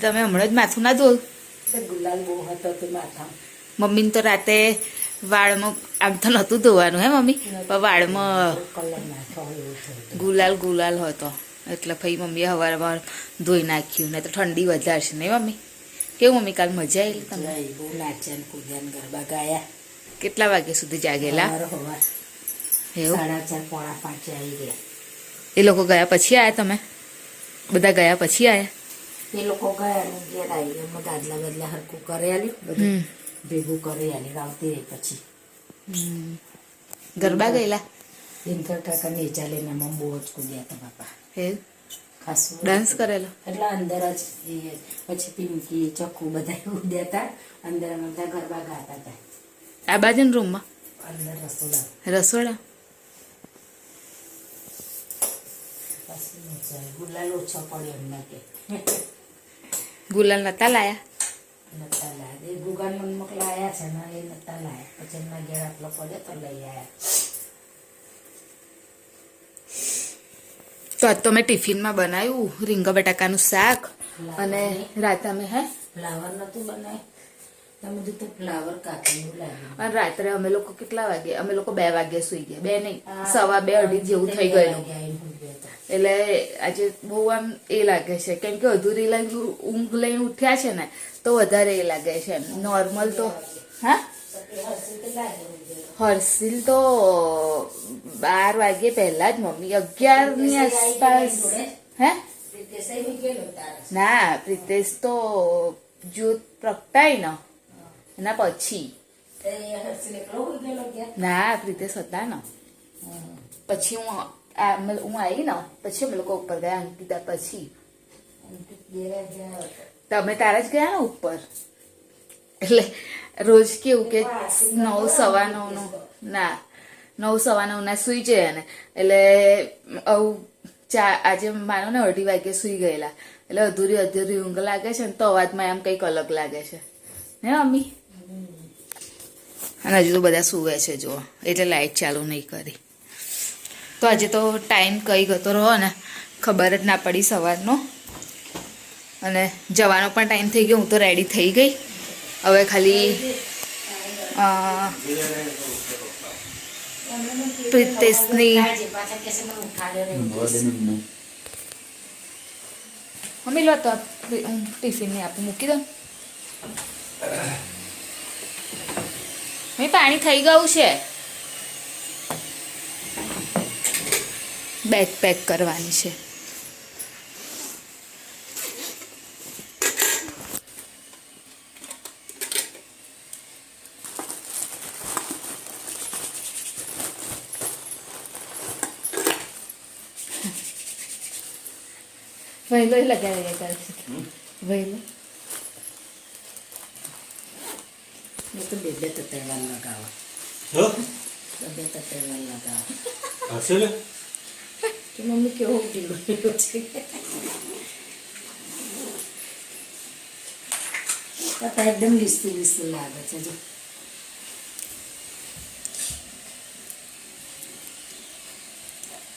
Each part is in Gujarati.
તમે હમણાં જ માથું ના ધોયું? ગુલાલ બહુ હતો તો માથા. મમ્મીને તો રાતે વાળમાં આમ તો નહોતું ધોવાનું હે મમ્મી, પણ વાળમાં કલર નાખો એવું થયું. ગુલાલ ગુલાલ હતો એટલે ભાઈ મમ્મીએ સવારમાં ધોઈ નાખ્યું. ને તો ઠંડી વધારે છે નહીં મમ્મી? કેવું મમ્મી કાલ મજા આવી તમને? બહુ નાચ્યા ને કૂદ્યા ને ગરબા ગાયા. કેટલા વાગ્યા સુધી જાગેલા? હવાર એવું? 4:30 પોણા 5 આવી ગયા. એ લોકો ગયા પછી આવ્યા? તમે બધા ગયા પછી આવ્યા? એ લોકો ગયા ને ઘેર આવી એમાં ગાદલા બદલા હરકું કરી આલ્યું, બધું ભેગું કરી આલ્યું. આવતી રહી પછી ગરબા ગયેલા? દિનકર કાકા નીચા લઈને આમાં બહુ જ કૂદ્યા હતા બાપા. એવું? ખાસું ડાન્સ કરેલો? એટલે અંદર જ એ પછી પિંકી ચક્કુ બધા કૂદ્યા હતા. અંદર અમે બધા ગરબા ગાતા હતા. આ બાજુના રૂમમાં? અંદર રસોડા. રસોડા? પછી મજા આવી. ગુલાલ ઓછો પડ્યો એમને કે ગુલાલ નતા લાયા? નતા લાયા. એ ગુગાન મન મોકલાયા છે ને એ નતા લાયા. પછી એમના ઘેર આટલો પડ્યો તો લઈ આવ્યા. તો આજ તો મેં ટિફિનમાં બનાવ્યું રીંગા બટાકાનું શાક અને રાતે અમે ફ્લાવર નતું બનાવ્યું. તમે કીધું તો ફ્લાવર કાકીનું લાગ્યું. અને રાત્રે અમે લોકો કેટલા વાગે? અમે લોકો 2 વાગે સુઈ ગયા. 2 નહીં, 2:15 જેવું થઈ ગયેલું. એટલે આજે બહુ આમ એ લાગે છે કેમ કે અધૂરી લઈને ઊંઘ લઈને ઉઠ્યા છે ને તો વધારે એ લાગે છે. નોર્મલ તો હા હર્ષિલ તો 12 વાગે પહેલા જ મમ્મી 11 ની આસપાસ. હે ના, પ્રિતેશ તો જ્યોત પ્રગટાય ને એના પછી. ના, પ્રિતેશ હતા ને પછી હું આવી ને પછી અમે લોકો ઉપર ગયા. અંકિતા પછી તમે તારા જ ગયા ને ઉપર. એટલે રોજ કેવું કે 9:15 નું ના 9:15 ના સુઈ જાય ને એટલે આજે માનો ને 2:30 વાગે સુઈ ગયેલા એટલે અધૂરી ઊંઘ લાગે છે ને તો અવાજમાં એમ કંઈક અલગ લાગે છે ને મમ્મી. અને હજુ તો બધા સુવે છે જો, એટલે લાઈટ ચાલુ નહીં કરી. તો આજે તો ટાઈમ કઈ ગતો રહો ને ખબર જ ના પડી સવારનો. અને જવાનો પણ ટાઈમ થઈ ગયો. હું તો રેડી થઈ ગઈ. હવે ખાલી પ્રિતેશની મમ્મી લો તો ટિફિન ને આપું મૂકી દો. પાણી થઈ ગયું છે. બેગ પેક કરવાની છે. વહેલો લગાવી કરશે વહેલો. તો બે તતેવાર લગાવો. બે તતેવાર લગાવો. કે મમ્મી કેવો ઢીલો ઢીલો છે. પતા એકદમ લીસતું લીસતું લાગે છે જો.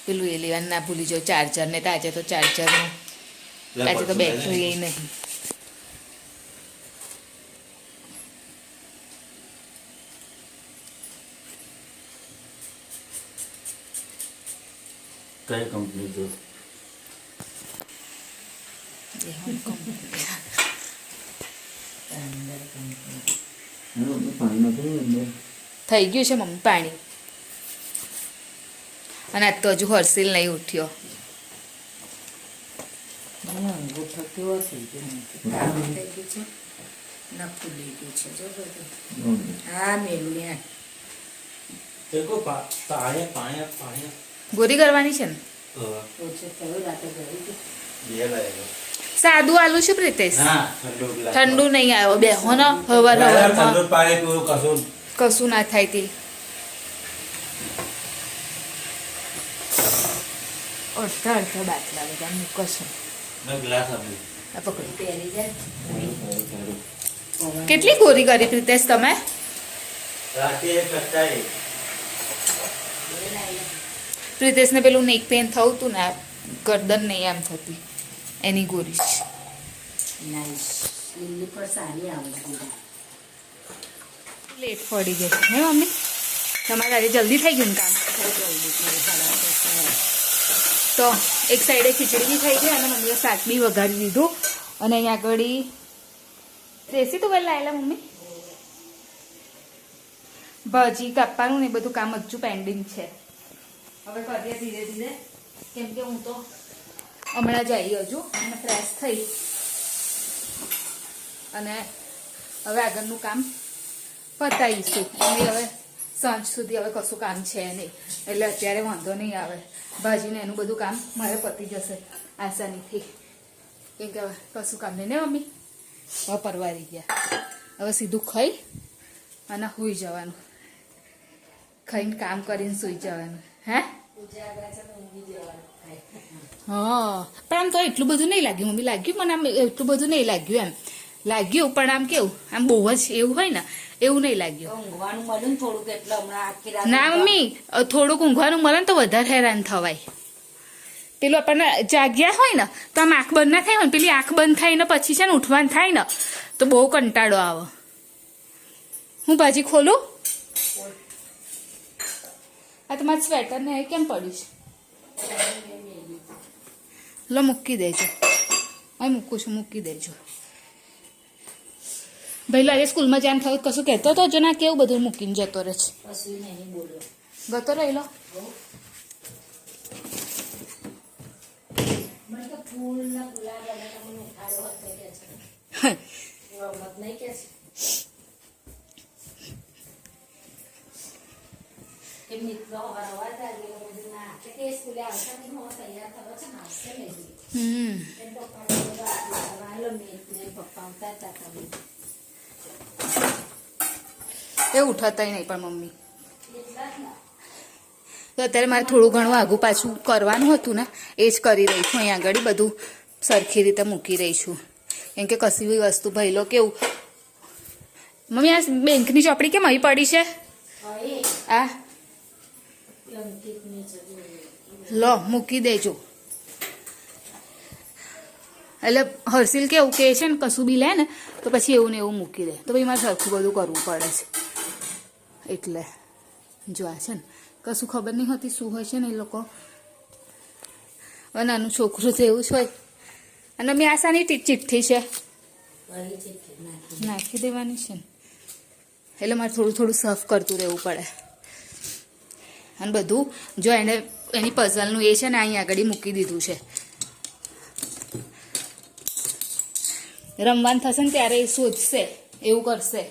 પેલું એ લેવાનું ના ભૂલી જાઓ ચાર્જર ને. તો આજે તો ચાર્જરનું આજે તો બેટરી એ નહીં. કઈ કંપની જો? થઈ ગયું છે મમ્મી પાણી. અને આજ તો હજુ હર્ષિલ નહીં ઉઠ્યો. અંગૂઠો કેવો થઈ ગયો છે. નખું લઈ ગયું છે જો બધું. હા મેલું ગોરી કરવાની છે ને? ઓછું થયું રાતે ગયું. સાદું આલુ છે પ્રિતેશ. ઠંડુ નહીં આવ્યો. બેહો ને હવારમાં કશું ના થાય તે. અડધા બાટલા બધા મૂકશો. કેટલી ગોરી કરી પ્રિતેશ તમે? પ્રિતેશને પેલું નેક પેન થયું હતું ને ગરદન નહીં આમ થતી એની ગોરી. નાઈસ લીલી પર સારી આવડતી લેટ પડી ગઈ હે મમ્મી તમારે આજે જલ્દી થઈ ગયું ને કામ તો એક સાઈડે ખીચડી બી થઈ ગઈ અને મમ્મીએ શાક બી વઘારી દીધું અને અહીંયા આગળ દેશી તુવેર લાયેલા મમ્મી ભાજી કાપવાનું ને એ બધું કામ હજુ પેન્ડિંગ છે હવે કરીએ ધીરે ધીરે કેમ કે હું તો હમણાં જ આવી હજુ અને ફ્રેશ થઈ અને હવે આગળનું કામ પતાવીશું અને હવે સાંજ સુધી હવે કશું કામ છે નહીં એટલે અત્યારે વાંધો નહીં આવે ભાજીને એનું બધું કામ મારે પતી જશે આસાનીથી કેમ કે હવે કશું કામ નહીં ને મમ્મી હવે પરવારી ગયા હવે સીધું ખાઈ અને સૂઈ જવાનું ખાઈને કામ કરીને સૂઈ જવાનું હે હા પણ આમ તો એટલું બધું નહીં લાગ્યું મમ્મી લાગ્યું મને આમ એટલું બધું નહીં લાગ્યું એમ લાગ્યું પણ આમ કેવું આમ બહુ જ એવું હોય ને એવું નહીં લાગ્યું ઊંઘવાનું મળ્યું ને થોડુંક એટલે હમણાં આખી રાત ના મમ્મી થોડુંક ઊંઘવાનું મળે ને તો વધારે હેરાન થવાય પેલું આપણને જાગ્યા હોય ને તો આમ આંખ બંધ ના થાય ને પેલી આંખ બંધ થાય ને પછી છે ને ઉઠવાનું થાય ને તો બહુ કંટાળો આવે હું ભાજી ખોલું આ તમારું સ્વેટર ને કેમ પડ્યું છે લો મૂકી દેજો અહીં મૂકું છું મૂકી દેજો ભાઈ આજે સ્કૂલમાં જામ થયું કશું કહેતો હતો જો ના કેવું બધું મૂકીને જતો રહે છે કશું નહીં બોલ્યો ગતો રહેલો મને તો ફૂલના ગુલાબ અને તમને ઉઠાડ્યો હતો કે છે રમત નહીં કે છે કે મિત્રો હરવા ચાલી બધું ના કે સ્કૂલે આવતા નહીં હું તૈયાર થયો છે નાસ્તે લઈ એ પપ્પા ઉતારતા હતા એ ઉઠાતા નહીં પણ મમ્મી તો અત્યારે મારે થોડું ઘણું આગું પાછું કરવાનું હતું ને એ જ કરી રહી છું અહીંયા આગળ બધું સરખી રીતે મૂકી રહી છું કેમ કે કશી બી વસ્તુ ભાઈલો કેવું મમ્મી આ બેંકની ચોપડી કેમ અહીં પડી છે આ લો મૂકી દેજો એટલે હર્ષિલ કેવું કે છે ને કશું બી લે ને તો પછી એવું ને એવું મૂકી દે તો પછી મારે સરખું બધું કરવું પડે છે એટલે જો આ છે ને કશું ખબર નહીં હોતી શું હોય છે ને એ લોકો હવે નાનું છોકરું તો એવું જ હોય અને મેં આસાની ચિઠ્ઠી છે નાખી દેવાની છે ને એટલે મારે થોડું થોડું સાફ કરતું રહેવું પડે અને બધું જો એને એની પઝલનું એ છે ને અહીં આગળ મૂકી દીધું છે રમવાનું થશે ને ત્યારે એ શોધશે એવું કરશે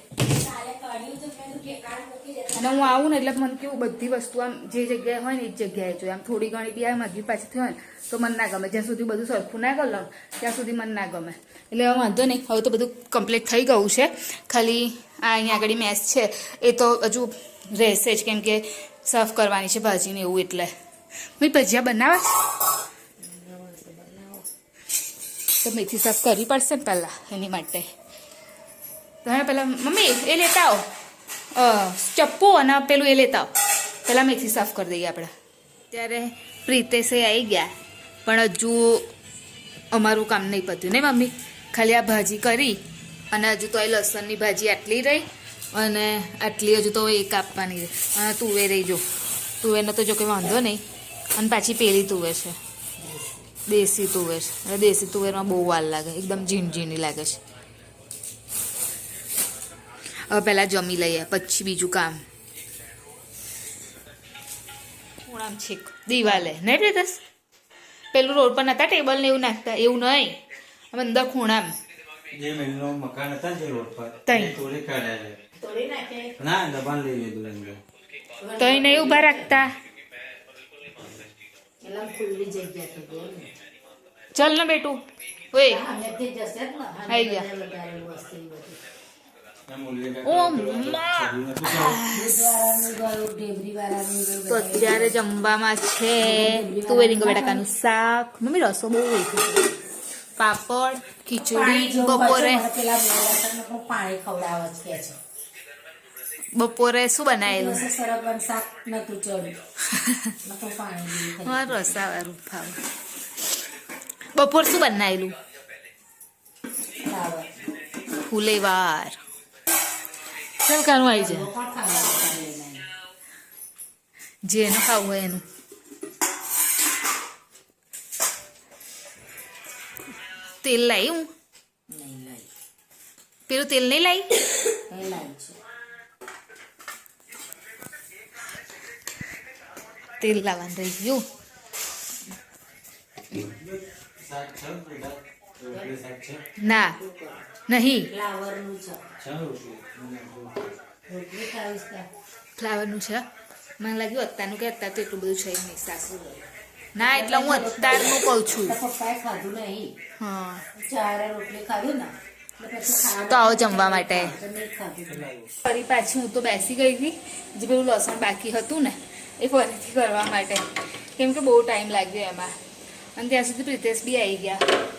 અને હું આવું ને એટલે મને કેવું બધી વસ્તુ આમ જે જગ્યાએ હોય ને એ જ જગ્યાએ જોઈએ આમ થોડી ઘણી બી આ માગી પાછી થઈ હોય ને તો મને ના ગમે જ્યાં સુધી બધું સરખું ના કરી લઉં ત્યાં સુધી મને ના ગમે એટલે હવે વાંધો નહીં હવે તો બધું કમ્પ્લીટ થઈ ગયું છે ખાલી આ અહીંયા આગળ મેસ છે એ તો હજુ રહેશે જ કેમ કે સાફ કરવાની છે ભાજીને એવું એટલે ભાઈ ભજીયા બનાવવા તો મેથી સાફ કરવી પડશે ને પહેલાં એની માટે તમે પહેલાં મમ્મી એ લેતા આવો ચપ્પુ અને પેલું એ લેતા આવો પહેલાં મેથી સાફ કરી દઈએ આપણે ત્યારે પ્રીતેશે આવી ગયા પણ હજુ અમારું કામ નહીં પત્યું ને મમ્મી ખાલી આ ભાજી કરી અને હજુ તો એ લસણની ભાજી આટલી રહી અને આટલી હજુ તો એ કાપવાની રહી અને તુવેર રહી જો તુવેરનો તો જો કંઈ વાંધો નહીં અને પાછી પેલી તુવેર છે દેશી તુવેર અને દેશી તુવેરમાં બહુ વાર લાગે એકદમ ઝીણી લાગે છે હવે પહેલાં જમી લઈએ પછી બીજું કામ ખૂણામ છેક દિવાલે નહીં પ્રેતસ પેલું રોડ પર નતા ટેબલ ને એવું નાખતા એવું નહીં અમે અંદર ખૂણામ જે મહિનો મકાન હતા જે રોડ પર તઈ તોડી કાઢ્યા છે તોડી નાખે ના દબાણ લઈ લીધું અંદર તઈ નહીં ઊભા રાખતા એલા ખુલ્લી જગ્યા થઈ ગઈ ચલ ને બેટું ઓય અહીંયાથી જશે જ ને આઈ ગયા વધારેલું વસ્તુ એ બધું ઓ મા તો અત્યારે જમવામાં છે તુવેર રીંગણ બટાકાનું શાક મમ્મી રસો બહુ હોય છે પાપડ ખીચડી બપોરે પાણી ખવડાવે છે બપોરે શું બનાવેલું સરગવાનું શાક નતું ચડ્યું પાણી મારું રસાવાળું ભાવ બપોર શું બનાવેલું ફ્લાવર ફુલેવાર ચાલ કાનું આવી જાય લોકો ખાવાનું લઈને જેનું ખાવું હોય એનું તેલ લાવી હું નહીં લઈ પેલું તેલ નહીં લાવી એ લાવી છે તેલ લાવવાનું રહી ગયું શાક છે બેટા રોટલી શાક છે ના નહીં ફ્લાવરનું છે છે રોટલી રોટલી ખાવીશ કે ફ્લાવરનું છે મને લાગ્યું અત્યારનું કે અત્યારે તો એટલું બધું છે નહીં સાસુ ના એટલે હું અત્યારનું કહું છું તો પપ્પાએ ખાધું નહીં હા ચારે રોટલી ખાધું ને એટલે પછી ખાવાનું તો આવો જમવા માટે તો નહીં ખાધું ફરી પાછી હું તો બેસી ગઈ હતી જે પેલું લસણ બાકી હતું ને એ ફરીથી કરવા માટે કેમ કે બહુ ટાઈમ લાગ્યો એમાં અને ત્યાં સુધી પ્રિતેશ બી આવી ગયા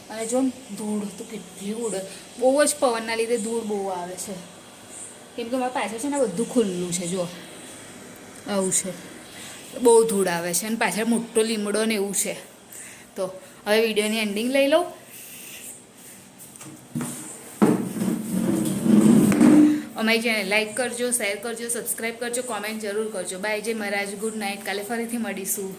અને જો ધૂળ તો કેટલી ઉડે બહુ જ પવનના લીધે ધૂળ બહુ આવે છે કેમ કે મારા પાછળ છે ને બધું ખુલ્લું છે જો આવું છે બહુ ધૂળ આવે છે અને પાછળ મોટો લીમડો ને એવું છે તો હવે વિડીયોની એન્ડિંગ લઈ લઉં અમારી ચેનલ લાઈક કરજો શેર કરજો સબસ્ક્રાઈબ કરજો કોમેન્ટ જરૂર કરજો બાય જય મહારાજ ગુડ નાઇટ કાલે ફરીથી મળીશું